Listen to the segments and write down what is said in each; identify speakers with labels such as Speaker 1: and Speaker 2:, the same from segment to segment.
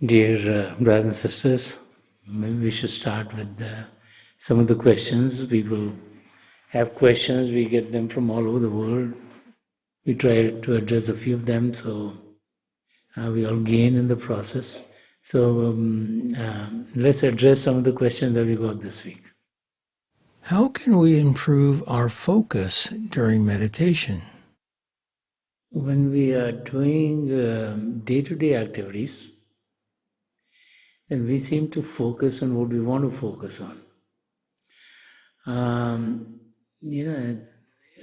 Speaker 1: Dear brothers and sisters, maybe we should start with some of the questions. People have questions, we get them from all over the world. We try to address a few of them, so we all gain in the process. So let's address some of the questions that we got this week.
Speaker 2: How can we improve our focus during meditation?
Speaker 1: When we are doing day-to-day activities, then we seem to focus on what we want to focus on.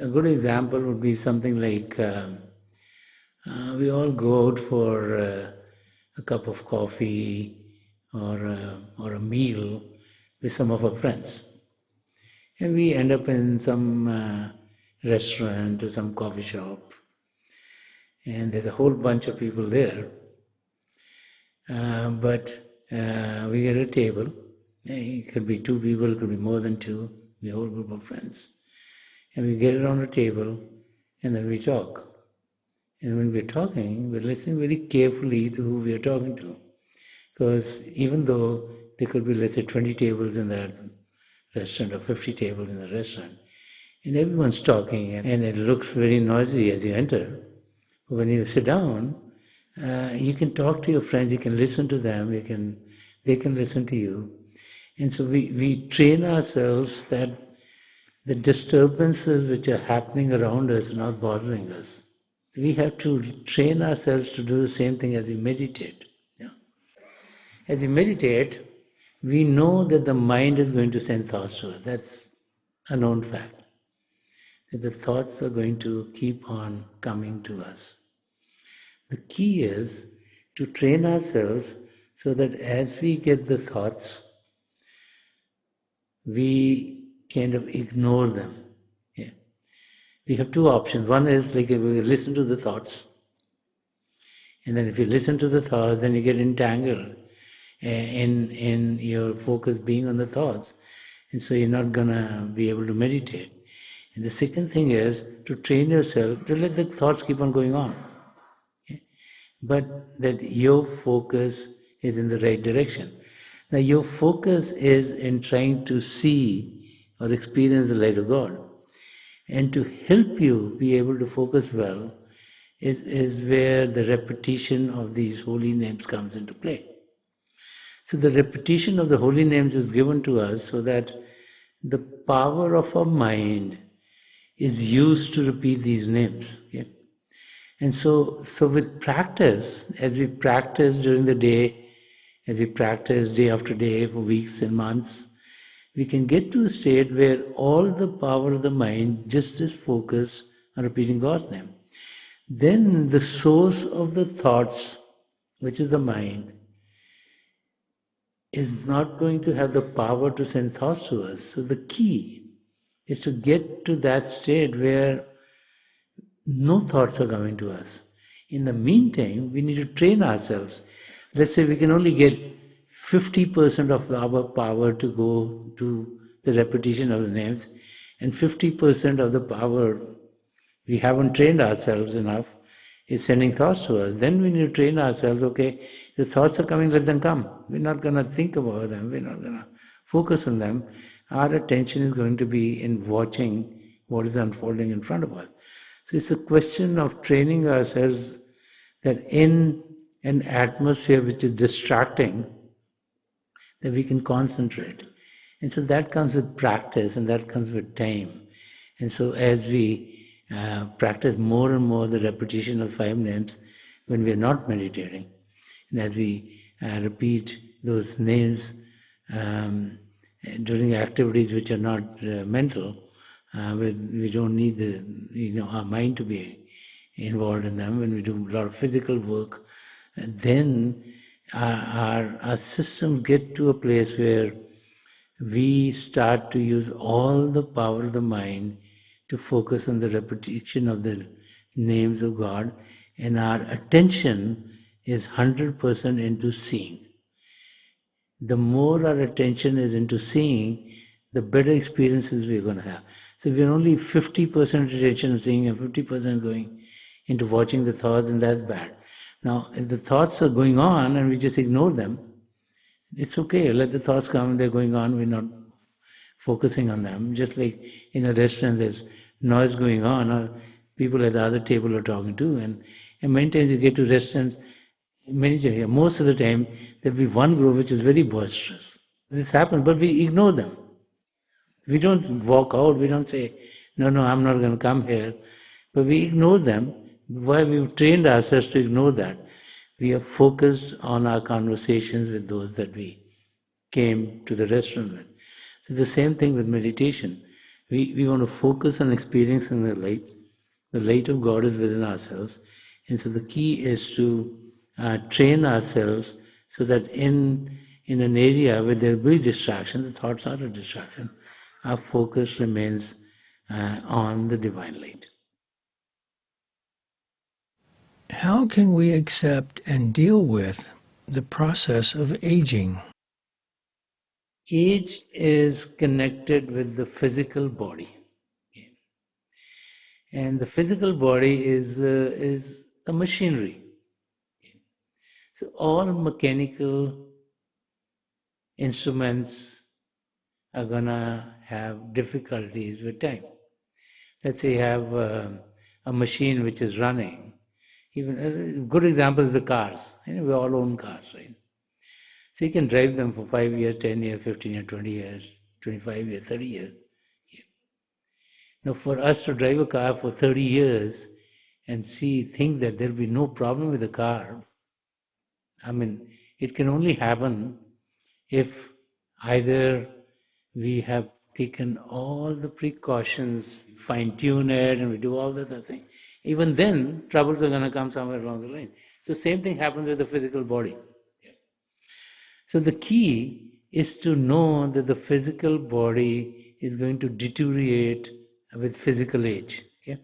Speaker 1: A good example would be something like we all go out for a cup of coffee or a meal with some of our friends. And we end up in some restaurant or some coffee shop. And there's a whole bunch of people there. But we get a table. It could be 2 people, it could be more than 2, a whole group of friends. And we get around a table and then we talk. And when we're talking, we're listening very carefully to who we are talking to. Because even though there could be, let's say, 20 tables in that restaurant or 50 tables in the restaurant, and everyone's talking and it looks very noisy as you enter. But when you sit down, you can talk to your friends, you can listen to them, they can listen to you. And so we train ourselves that the disturbances which are happening around us are not bothering us. We have to train ourselves to do the same thing as we meditate. Yeah. As we meditate, we know that the mind is going to send thoughts to us. That's a known fact. That the thoughts are going to keep on coming to us. The key is to train ourselves so that as we get the thoughts, we kind of ignore them. Yeah. We have 2 options. One is like we listen to the thoughts. And then if you listen to the thoughts, then you get entangled in your focus being on the thoughts. And so you're not going to be able to meditate. And the second thing is to train yourself to let the thoughts keep on going on. Okay? But that your focus is in the right direction. Now your focus is in trying to see or experience the light of God. And to help you be able to focus well is where the repetition of these holy names comes into play. So the repetition of the holy names is given to us so that the power of our mind is used to repeat these names. Okay? And so with practice, as we practice during the day, as we practice day after day for weeks and months, we can get to a state where all the power of the mind just is focused on repeating God's name. Then the source of the thoughts, which is the mind, is not going to have the power to send thoughts to us. So the key is to get to that state where no thoughts are coming to us. In the meantime, we need to train ourselves. Let's say we can only get 50% of our power to go to the repetition of the names, and 50% of the power we haven't trained ourselves enough is sending thoughts to us. Then we need to train ourselves, okay, the thoughts are coming, let them come. We're not going to think about them, we're not going to focus on them. Our attention is going to be in watching what is unfolding in front of us. So it's a question of training ourselves that in an atmosphere which is distracting, that we can concentrate. And so that comes with practice and that comes with time. And so as we practice more and more the repetition of 5 names when we are not meditating, and as we repeat those names during activities which are not mental, we don't need our mind to be involved in them. When we do a lot of physical work, then our systems get to a place where we start to use all the power of the mind to focus on the repetition of the names of God, and our attention is 100% into seeing. The more our attention is into seeing, the better experiences we're going to have. So if we're only 50% attention on seeing and 50% going into watching the thoughts, then that's bad. Now, if the thoughts are going on and we just ignore them, it's okay, let the thoughts come, they're going on, we're not focusing on them. Just like in a restaurant, there's noise going on, or people at the other table are talking too. And many times you get to restaurants, most of the time, there'll be one group which is very boisterous. This happens, but we ignore them. We don't walk out, we don't say, no, no, I'm not going to come here. But we ignore them. Why we've trained ourselves to ignore that? We are focused on our conversations with those that we came to the restaurant with. So the same thing with meditation. We want to focus on experiencing the light. The light of God is within ourselves. And so the key is to train ourselves so that in an area where there will be distraction, the thoughts are a distraction, our focus remains on the divine light.
Speaker 2: How can we accept and deal with the process of aging?
Speaker 1: Age is connected with the physical body. And the physical body is a machinery. So all mechanical instruments are going to have difficulties with time. Let's say you have a machine which is running. Even a good example is the cars. We all own cars, right? So you can drive them for 5 years, 10 years, 15 years, 20 years, 25 years, 30 years. Now for us to drive a car for 30 years and think that there'll be no problem with the car, it can only happen if either we have taken all the precautions, fine-tune it, and we do all the other things. Even then, troubles are going to come somewhere along the line. So same thing happens with the physical body. So the key is to know that the physical body is going to deteriorate with physical age. Okay?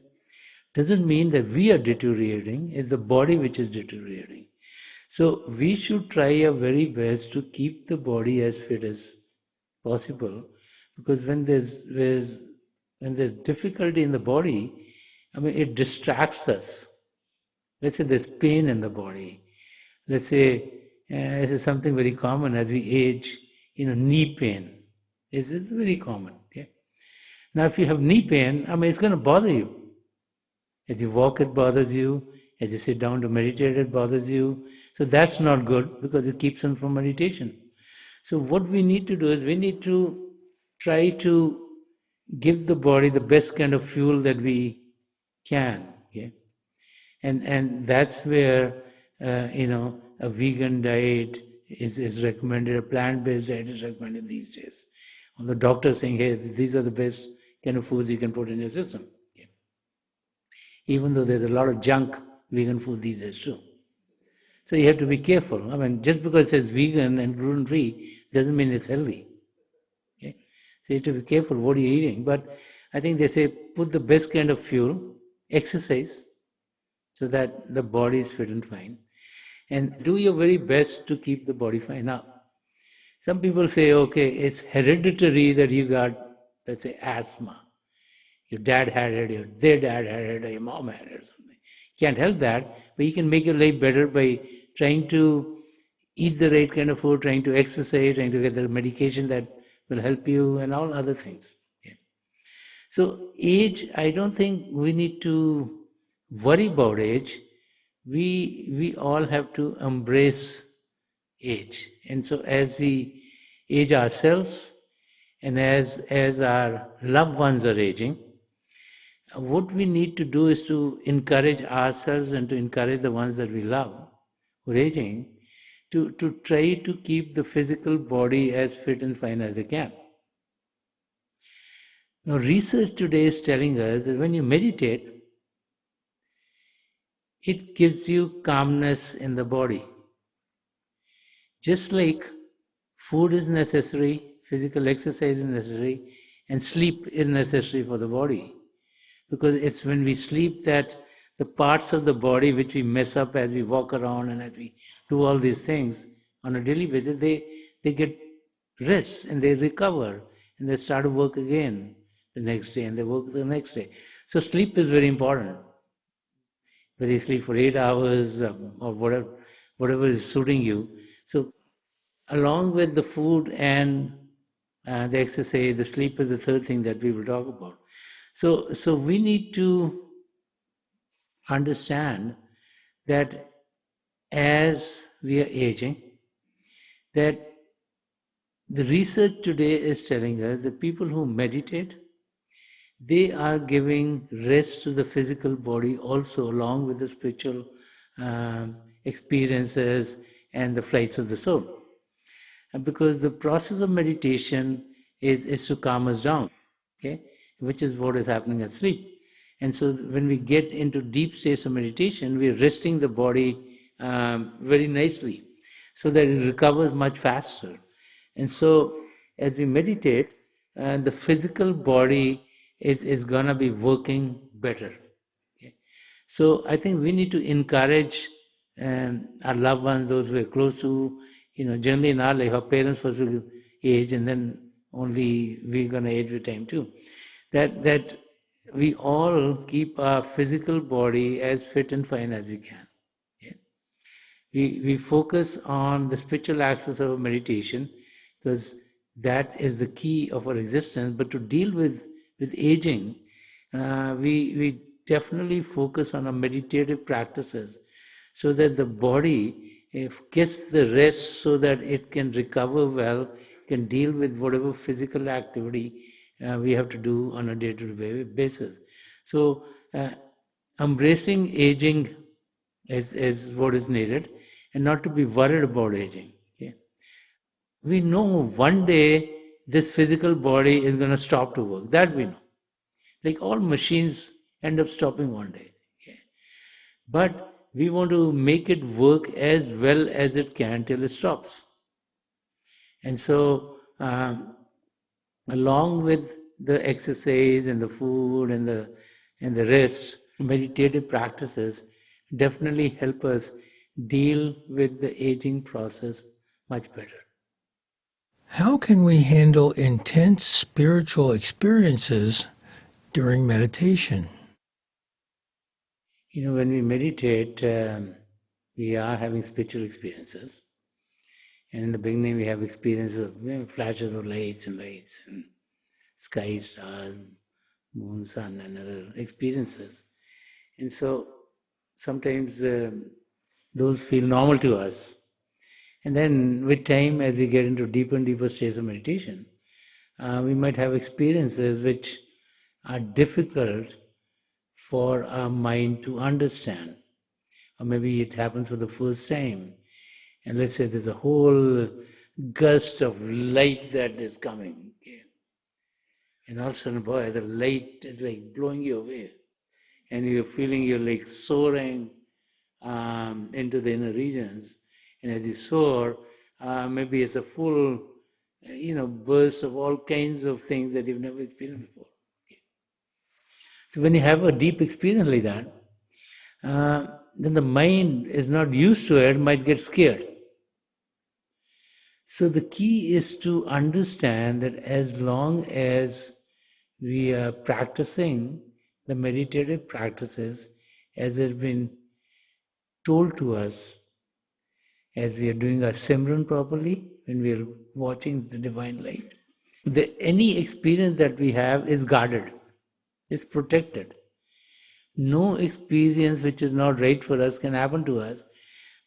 Speaker 1: Doesn't mean that we are deteriorating, it's the body which is deteriorating. So we should try our very best to keep the body as fit as possible, because when there's difficulty in the body, it distracts us. Let's say there's pain in the body. Let's say this is something very common as we age. Knee pain is very common. Okay? Now, if you have knee pain, it's going to bother you. As you walk, it bothers you. As you sit down to meditate, it bothers you. So that's not good, because it keeps them from meditation. So what we need to do is we need to try to give the body the best kind of fuel that we can. Okay? And that's where a vegan diet is recommended, a plant-based diet is recommended these days. Or the doctor saying, hey, these are the best kind of foods you can put in your system. Okay? Even though there's a lot of junk vegan food these days too. So you have to be careful. Just because it says vegan and gluten-free doesn't mean it's healthy. Okay? So you have to be careful what you're eating. But I think they say put the best kind of fuel, exercise, so that the body is fit and fine. And do your very best to keep the body fine. Now, some people say, okay, it's hereditary that you got, let's say, asthma. Your dad had it, their dad had it, or your mom had it or something. You can't help that, but you can make your life better by trying to eat the right kind of food, trying to exercise, trying to get the medication that will help you, and all other things. Yeah. So age, I don't think we need to worry about age. We all have to embrace age. And so as we age ourselves, and as our loved ones are aging, what we need to do is to encourage ourselves and to encourage the ones that we love who are aging to try to keep the physical body as fit and fine as they can. Now, research today is telling us that when you meditate, it gives you calmness in the body. Just like food is necessary, physical exercise is necessary, and sleep is necessary for the body. Because it's when we sleep that the parts of the body which we mess up as we walk around and as we do all these things on a daily basis, they get rest and they recover and they start to work again the next day and they work the next day. So sleep is very important. whether you sleep for 8 hours or whatever is suiting you. So along with the food and the exercise, the sleep is the third thing that we will talk about. So we need to understand that as we are aging, that the research today is telling us that people who meditate, they are giving rest to the physical body also, along with the spiritual experiences and the flights of the soul. And because the process of meditation is to calm us down, okay, which is what is happening at sleep. And so when we get into deep states of meditation, we are resting the body very nicely so that it recovers much faster. And so as we meditate, the physical body is going to be working better. Okay? So I think we need to encourage our loved ones, those we're close to, generally in our life, our parents first will age and then only we're going to age with time too. That we all keep our physical body as fit and fine as we can. Yeah? We focus on the spiritual aspects of our meditation because that is the key of our existence. But to deal with aging, we definitely focus on our meditative practices so that the body gets the rest so that it can recover well, can deal with whatever physical activity we have to do on a day-to-day basis. So embracing aging is what is needed, and not to be worried about aging. Okay? We know one day this physical body is going to stop to work. That we know. Like all machines end up stopping one day. Okay? But we want to make it work as well as it can till it stops. And so, along with the exercise and the food and the rest, meditative practices definitely help us deal with the aging process much better.
Speaker 2: How can we handle intense spiritual experiences during meditation?
Speaker 1: When we meditate, we are having spiritual experiences. And in the beginning, we have experiences of flashes of lights and sky, stars, moon, sun, and other experiences. And so sometimes those feel normal to us. And then with time, as we get into deeper and deeper states of meditation, we might have experiences which are difficult for our mind to understand. Or maybe it happens for the first time. And let's say there's a whole gust of light that is coming. Okay? And all of a sudden, boy, the light is like blowing you away. And you're feeling you're like soaring into the inner regions. And as you soar, maybe it's a full, burst of all kinds of things that you've never experienced before. Okay? So when you have a deep experience like that, then the mind is not used to it, might get scared. So the key is to understand that as long as we are practicing the meditative practices as has been told to us, as we are doing our Simran properly, when we are watching the divine light, any experience that we have is guarded, is protected. No experience which is not right for us can happen to us,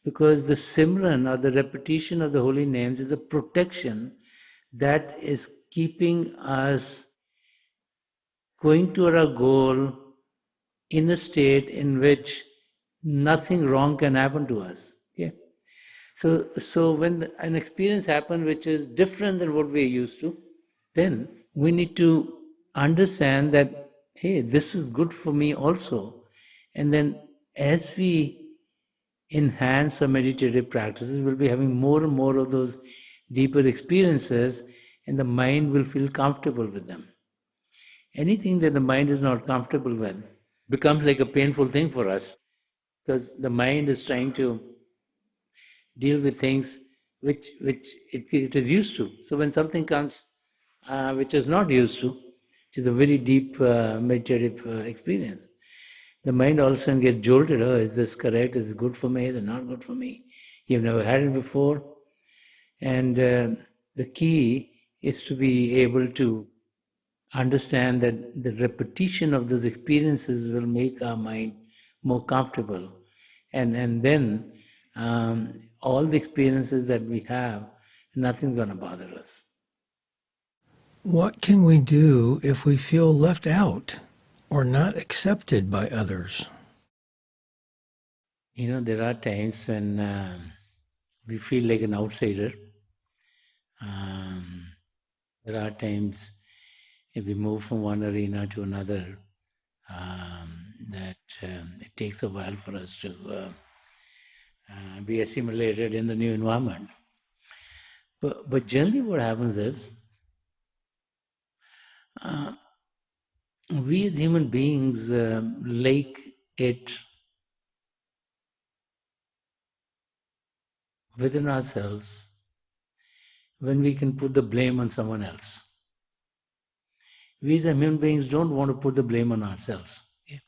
Speaker 1: because the Simran or the repetition of the holy names is a protection that is keeping us going toward our goal in a state in which nothing wrong can happen to us. Okay? So when an experience happens which is different than what we are used to, then we need to understand that, hey, this is good for me also. And then as we enhance our meditative practices, we'll be having more and more of those deeper experiences, and the mind will feel comfortable with them. Anything that the mind is not comfortable with becomes like a painful thing for us, because the mind is trying to deal with things which it is used to. So when something comes which is not used to, which is a very deep meditative experience, the mind all of a sudden gets jolted. Oh, is this correct? Is it good for me? Is it not good for me? You've never had it before. And the key is to be able to understand that the repetition of those experiences will make our mind more comfortable. And then all the experiences that we have, nothing's going to bother us.
Speaker 2: What can we do if we feel left out or not accepted by others?
Speaker 1: There are times when we feel like an outsider. There are times if we move from one arena to another, that it takes a while for us to be assimilated in the new environment. But generally what happens is, we as human beings like it within ourselves when we can put the blame on someone else. We as human beings don't want to put the blame on ourselves. Okay?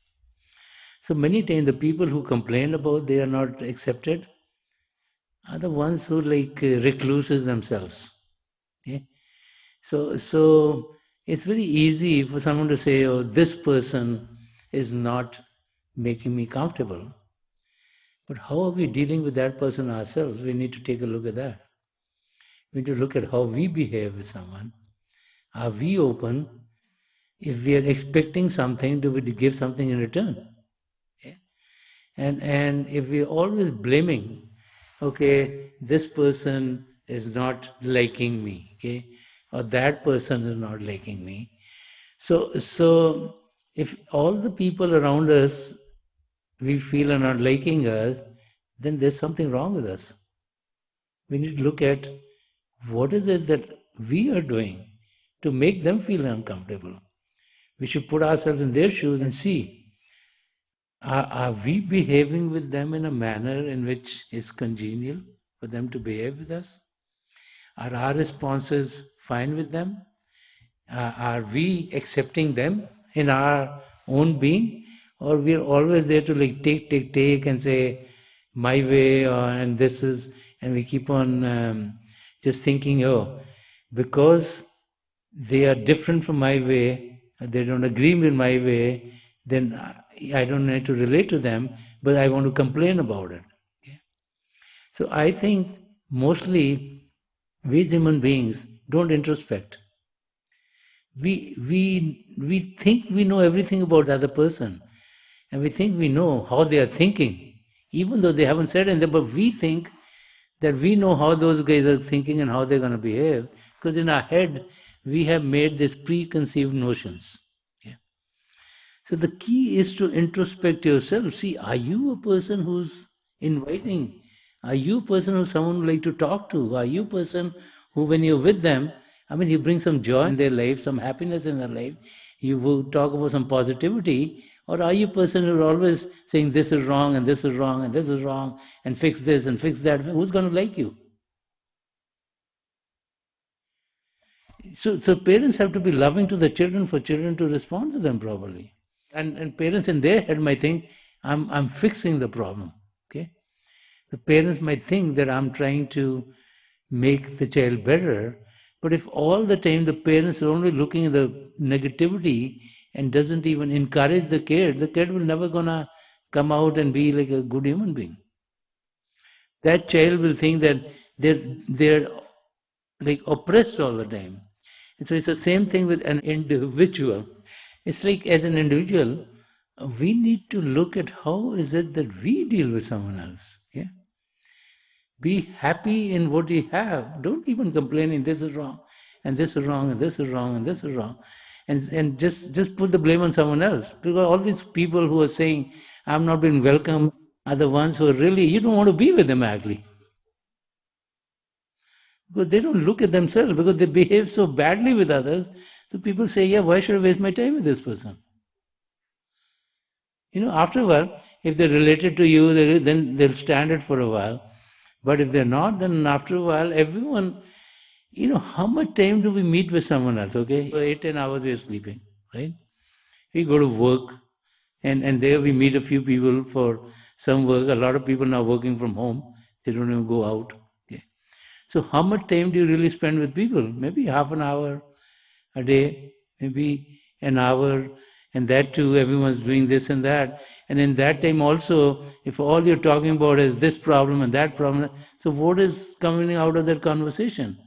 Speaker 1: So many times the people who complain about they are not accepted are the ones who recluses themselves. Okay? So it's very easy for someone to say, oh, this person is not making me comfortable. But how are we dealing with that person ourselves? We need to take a look at that. We need to look at how we behave with someone. Are we open? If we are expecting something, do we give something in return? Okay? And if we're always blaming, okay, this person is not liking me, okay, or that person is not liking me. So if all the people around us we feel are not liking us, then there's something wrong with us. We need to look at what is it that we are doing to make them feel uncomfortable. We should put ourselves in their shoes and see, are we behaving with them in a manner in which is congenial for them to behave with us? Are our responses fine with them? Are we accepting them in our own being? Or we are always there to take and say, my way, and this is, and we keep on just thinking, oh, because they are different from my way, they don't agree with my way, then I don't need to relate to them, but I want to complain about it. Okay? So I think mostly we as human beings don't introspect. We think we know everything about the other person, and we think we know how they are thinking, even though they haven't said anything, but we think that we know how those guys are thinking and how they're going to behave, because in our head we have made these preconceived notions. Okay? So the key is to introspect yourself. See, are you a person who's inviting? Are you a person who someone would like to talk to? Are you a person who, when you're with them, you bring some joy in their life, some happiness in their life, you will talk about some positivity, or are you a person who's always saying this is wrong and this is wrong and this is wrong and fix this and fix that? Who's going to like you? So parents have to be loving to the children for children to respond to them properly. And parents in their head might think, I'm fixing the problem. Okay? The parents might think that I'm trying to make the child better, but if all the time the parents are only looking at the negativity and doesn't even encourage the kid will never gonna come out and be like a good human being. That child will think that they're like oppressed all the time. And so it's the same thing with an individual. It's like as an individual, we need to look at how is it that we deal with someone else. Okay? Be happy in what you have. Don't keep on complaining, this is wrong, and this is wrong, and this is wrong, and this is wrong. And just put the blame on someone else. Because all these people who are saying, I'm not being welcome, are the ones who are really, you don't want to be with them actually. Because they don't look at themselves, because they behave so badly with others. So people say, yeah, why should I waste my time with this person? After a while, if they're related to you, then they'll stand it for a while. But if they're not, then after a while, everyone, how much time do we meet with someone else, okay? For 8-10 hours we are sleeping, right? We go to work, And there we meet a few people for some work. A lot of people now working from home. They don't even go out. Okay. So how much time do you really spend with people? Maybe half an hour a day, maybe an hour, and that too, everyone's doing this and that. And in that time also, if all you're talking about is this problem and that problem, so what is coming out of that conversation?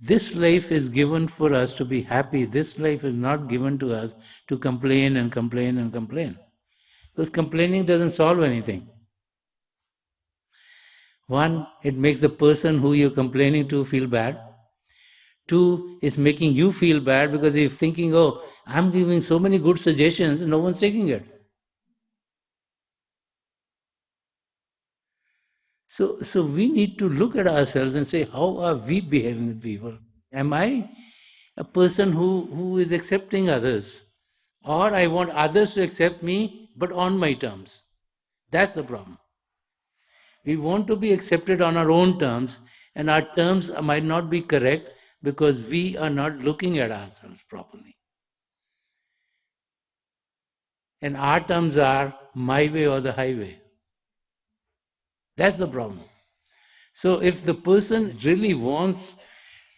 Speaker 1: This life is given for us to be happy. This life is not given to us to complain and complain and complain. Because complaining doesn't solve anything. One, it makes the person who you're complaining to feel bad. Two, it's making you feel bad because you're thinking, oh, I'm giving so many good suggestions, no one's taking it. So we need to look at ourselves and say, how are we behaving with people? Am I a person who is accepting others? Or I want others to accept me, but on my terms. That's the problem. We want to be accepted on our own terms, and our terms might not be correct because we are not looking at ourselves properly. And our terms are my way or the highway. That's the problem. So if the person really wants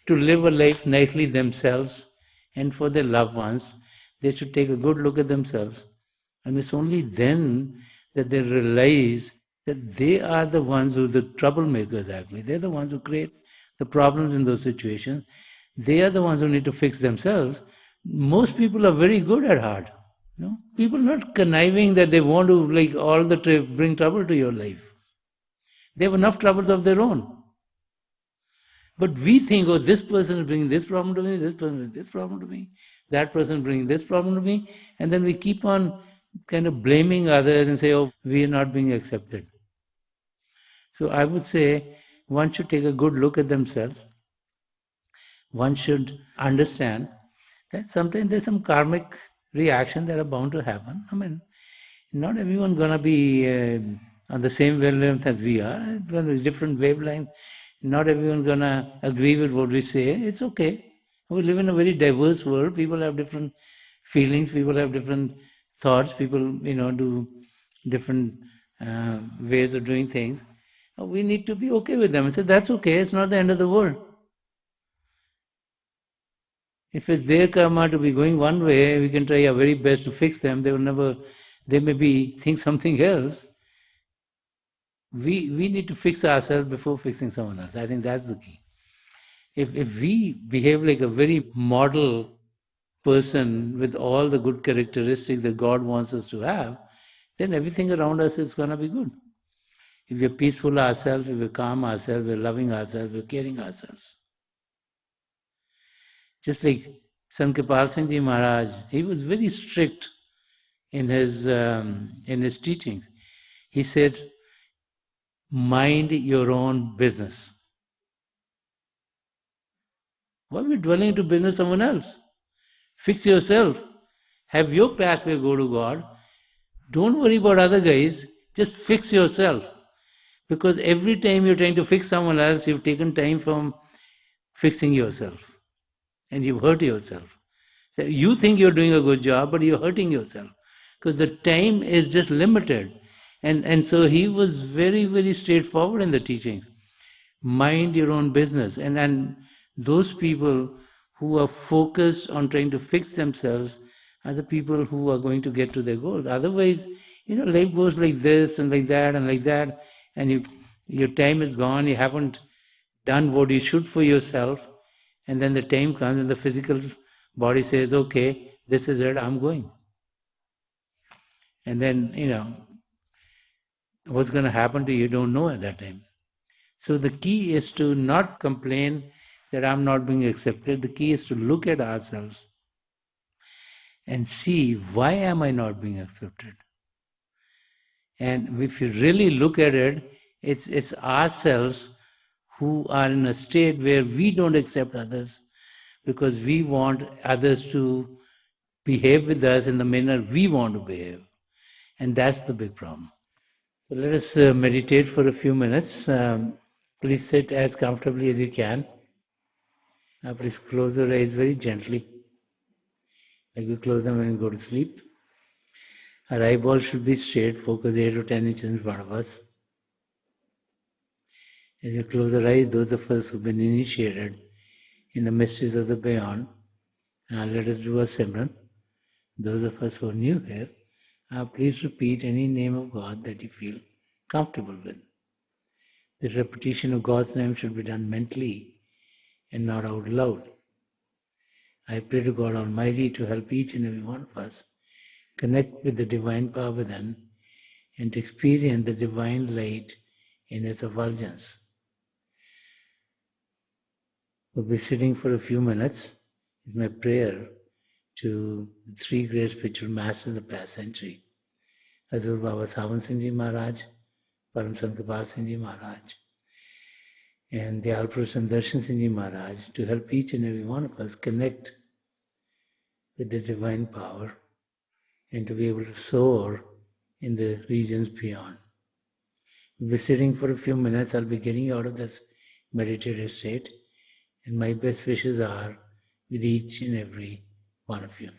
Speaker 1: to live a life nicely themselves and for their loved ones, they should take a good look at themselves. And it's only then that they realize that they are the ones who are the troublemakers actually. They're the ones who create the problems in those situations. They are the ones who need to fix themselves. Most people are very good at heart. People are not conniving that they want to all the bring trouble to your life. They have enough troubles of their own. But we think, oh, this person is bringing this problem to me, this person is this problem to me, that person is bringing this problem to me, and then we keep on kind of blaming others and say, oh, we are not being accepted. So I would say one should take a good look at themselves. One should understand that sometimes there's some karmic reaction that are bound to happen. I mean, not everyone gonna be on the same wavelength as we are. It's gonna be different wavelength. Not everyone gonna agree with what we say. It's okay. We live in a very diverse world. People have different feelings. People have different thoughts. People, do different ways of doing things. We need to be okay with them and say that's okay. It's not the end of the world. If it's their karma to be going one way, we can try our very best to fix them. They may be think something else. We need to fix ourselves before fixing someone else. I think that's the key. If we behave like a very model person with all the good characteristics that God wants us to have, then everything around us is going to be good. If we're peaceful ourselves, if we're calm ourselves, we're loving ourselves, we're caring ourselves. Just like Sant Singh Ji Maharaj, he was very strict in his teachings. He said, mind your own business. Why are we dwelling into business of someone else? Fix yourself. Have your pathway go to God. Don't worry about other guys. Just fix yourself. Because every time you're trying to fix someone else, you've taken time from fixing yourself. And you've hurt yourself. So you think you're doing a good job, but you're hurting yourself. Because the time is just limited. And so he was very, very straightforward in the teachings. Mind your own business. And those people who are focused on trying to fix themselves are the people who are going to get to their goals. Otherwise, life goes like this and like that, and your time is gone, you haven't done what you should for yourself, and then the time comes and the physical body says, okay, this is it, I'm going. And then, what's going to happen to you, you don't know at that time. So the key is to not complain that I'm not being accepted. The key is to look at ourselves and see, why am I not being accepted? And if you really look at it, it's ourselves who are in a state where we don't accept others because we want others to behave with us in the manner we want to behave. And that's the big problem. So let us meditate for a few minutes. Please sit as comfortably as you can. Please close your eyes very gently. Like we close them when we go to sleep. Our eyeballs should be straight, focus 8 to 10 inches in front of us. As you close our eyes, those of us who've been initiated in the mysteries of the beyond, let us do a Simran. Those of us who are new here, please repeat any name of God that you feel comfortable with. The repetition of God's name should be done mentally and not out loud. I pray to God Almighty to help each and every one of us connect with the divine power within and to experience the divine light in its effulgence. We'll be sitting for a few minutes. It's my prayer to the three great spiritual masters of the past century, Hazur Baba Sawan Singh Ji Maharaj, Param Sant Gopal Singh Ji Maharaj, and the Alpurush Darshan Singh Ji Maharaj, to help each and every one of us connect with the divine power and to be able to soar in the regions beyond. We'll be sitting for a few minutes. I'll be getting out of this meditative state, and my best wishes are with each and every one of you.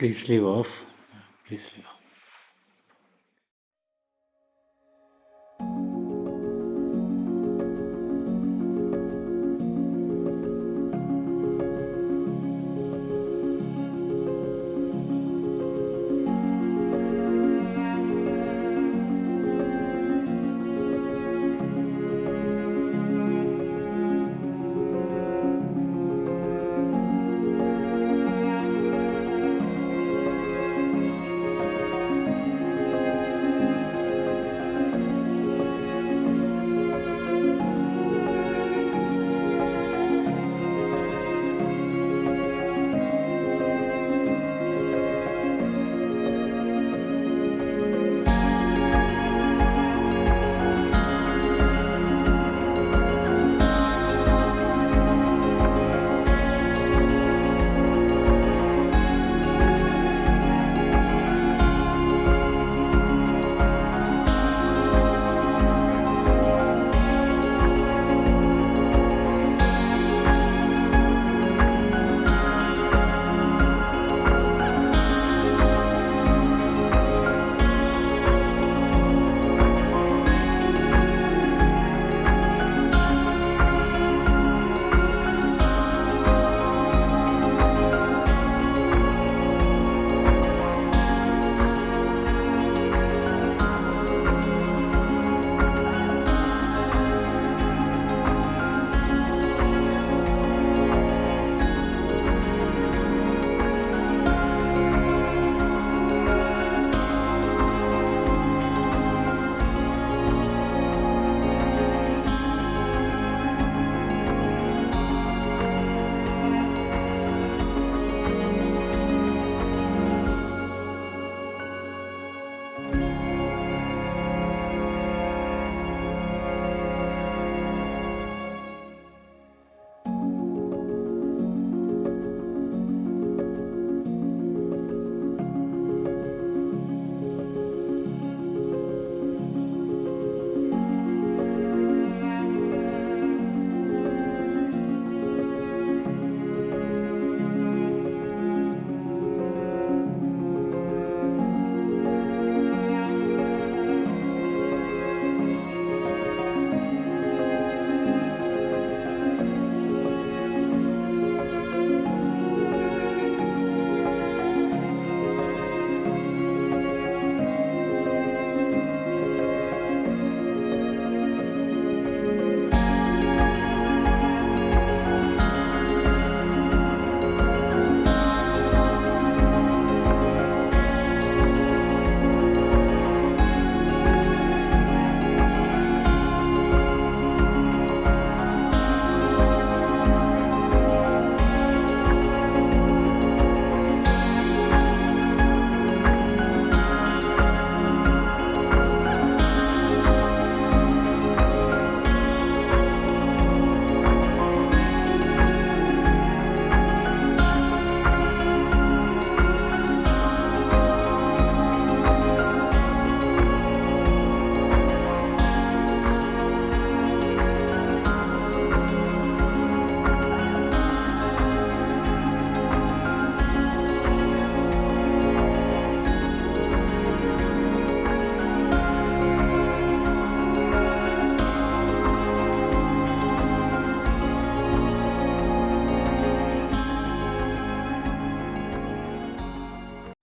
Speaker 1: Please leave off. Please leave off.